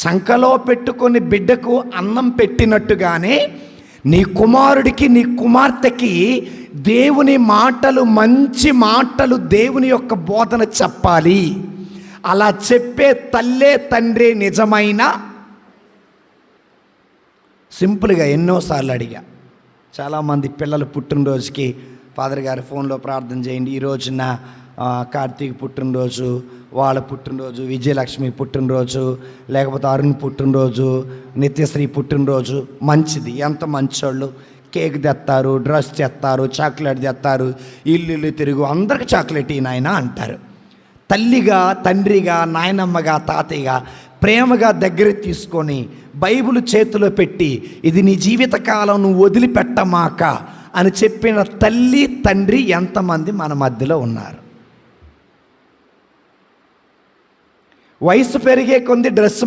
చంకలో పెట్టుకొని బిడ్డకు అన్నం పెట్టినట్టుగానే నీ కుమారుడికి నీ కుమార్తెకి దేవుని మాటలు, మంచి మాటలు, దేవుని యొక్క బోధన చెప్పాలి. అలా చెప్పే తల్లే తండ్రి నిజమైన. సింపుల్గా ఎన్నోసార్లు అడిగా, చాలామంది పిల్లలు పుట్టినరోజుకి ఫాదర్ గారి ఫోన్లో ప్రార్థన చేయండి, ఈరోజున కార్తీక్ పుట్టినరోజు, వాళ్ళ పుట్టినరోజు, విజయలక్ష్మి పుట్టినరోజు, లేకపోతే అరుణ్ పుట్టినరోజు, నిత్యశ్రీ పుట్టినరోజు. మంచిది, ఎంత మంచోళ్ళు. కేక్ తెస్తారు, డ్రెస్ తెస్తారు, చాక్లెట్ తెస్తారు, ఇల్లు తిరుగు, అందరికి చాక్లెట్ ఈ నాయన అంటారు. తల్లిగా, తండ్రిగా, నాయనమ్మగా, తాతయ్యగా ప్రేమగా దగ్గర తీసుకొని బైబిల్ చేతిలో పెట్టి ఇది నీ జీవితకాలం నువ్వు వదిలిపెట్టమాక అని చెప్పిన తల్లి, తండ్రి ఎంతమంది మన మధ్యలో ఉన్నారు? వయసు పెరిగే కొంది డ్రెస్